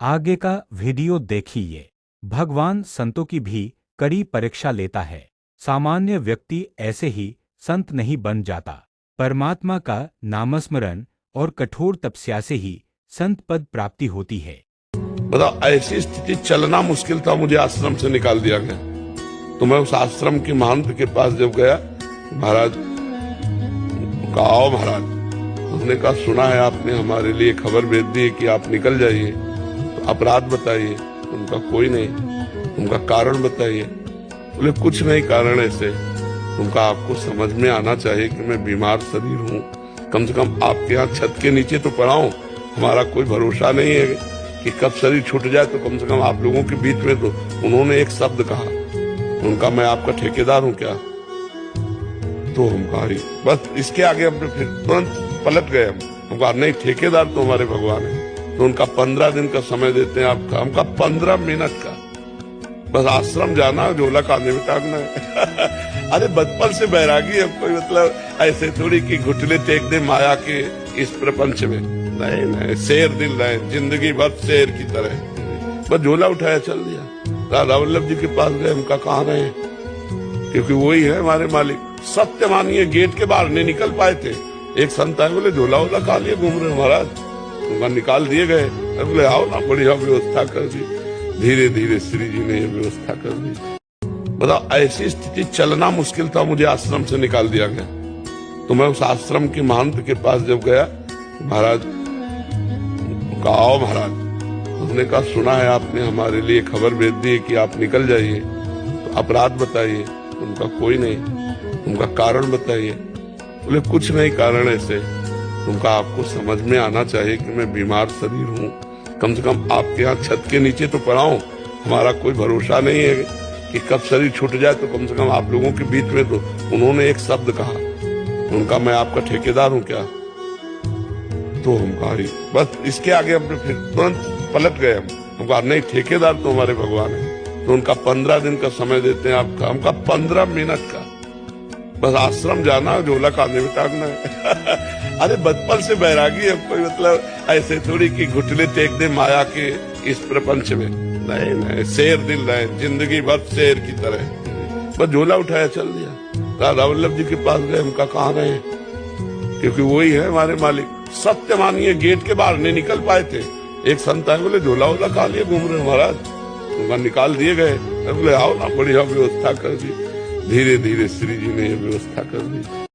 आगे का वीडियो देखिए। भगवान संतों की भी कड़ी परीक्षा लेता है। सामान्य व्यक्ति ऐसे ही संत नहीं बन जाता। परमात्मा का नामस्मरण और कठोर तपस्या से ही संत पद प्राप्ति होती है। बताओ, ऐसी स्थिति चलना मुश्किल था, मुझे आश्रम से निकाल दिया गया। तो मैं उस आश्रम के महंत के पास जब गया, महाराज का आओ महाराज, उसने कहा सुना है आपने हमारे लिए खबर भेज दी है कि आप निकल जाइए, तो अपराध बताइए। उनका कोई नहीं, उनका कारण बताइए। बोले कुछ नहीं कारण ऐसे, उनका आपको समझ में आना चाहिए कि मैं बीमार शरीर हूँ, कम से कम आपके यहाँ छत के नीचे तो पड़ा हूँ। हमारा कोई भरोसा नहीं है कि कब शरीर छूट जाए, तो कम से कम आप लोगों के बीच में तो। उन्होंने एक शब्द कहा, उनका मैं आपका ठेकेदार हूँ क्या? तो हम कहा बस इसके आगे हम फिर तुरंत पलट गए। हम कहा नहीं, ठेकेदार तो हमारे भगवान है। तो उनका 15 दिन का समय देते हैं आपका। हमका 15 मिनट का, बस आश्रम जाना, झोला कांधे में टांगना है। अरे बचपन से बैरागी है कोई, मतलब ऐसे थोड़ी कि घुटने टेक दे माया के इस प्रपंच में। नहीं नहीं, शेर दिल रहे, जिंदगी भर शेर की तरह। बस झोला उठाया चल दिया। राधा वल्लभ जी के पास गए, उनका कहाँ रहे, क्योंकि वही है हमारे मालिक। सत्य मानिए, गेट के बाहर नहीं निकल पाए थे। एक संत आए, बोले झोला वोला खा लिए घूम रहे महाराज। उनका निकाल दिए गए। बोले आओ ना, बढ़िया व्यवस्था कर दी। धीरे धीरे श्री जी ने व्यवस्था कर दी। बताओ, ऐसी स्थिति चलना मुश्किल था, मुझे आश्रम से निकाल दिया गया। तो मैं उस आश्रम के महंत के पास जब गया, महाराज का आओ महाराज, उसने कहा सुना है आपने हमारे लिए खबर भेज दी है कि आप निकल जाइए, तो अपराध बताइए। उनका कोई नहीं, उनका कारण बताइए। बोले कुछ नहीं कारण ऐसे, उनका आपको समझ में आना चाहिए कि मैं बीमार शरीर हूँ, कम से कम आपके यहाँ छत के नीचे तो पड़ा हूँ। हमारा कोई भरोसा नहीं है कि कब शरीर छूट जाए, तो कम से कम आप लोगों के बीच में तो। उन्होंने एक शब्द कहा, उनका मैं आपका ठेकेदार हूँ क्या? तो हम कहा बस इसके आगे हम फिर तुरंत पलट गए। हम कहा नहीं, ठेकेदार तो हमारे भगवान है। तो उनका 15 दिन का समय देते हैं आपका। हमका 15 मिनट का, बस आश्रम जाना, झोला कांधे में टांगना है। अरे बचपन से बैरागी है कोई, मतलब ऐसे थोड़ी कि घुटने टेक दे माया के इस प्रपंच में। नहीं नहीं, शेर दिल रहे, जिंदगी भर शेर की तरह। बस झोला उठाया चल दिया। राधा वल्लभ जी के पास गए, उनका कहाँ रहे, क्योंकि वही है हमारे मालिक। सत्य मानिए, गेट के बाहर नहीं निकल पाए थे। एक संत आए, बोले झोला वोला खा लिए घूम रहे महाराज। उनका निकाल दिए गए। बोले आओ ना, बढ़िया व्यवस्था कर दी। धीरे धीरे श्री जी ने व्यवस्था कर दी।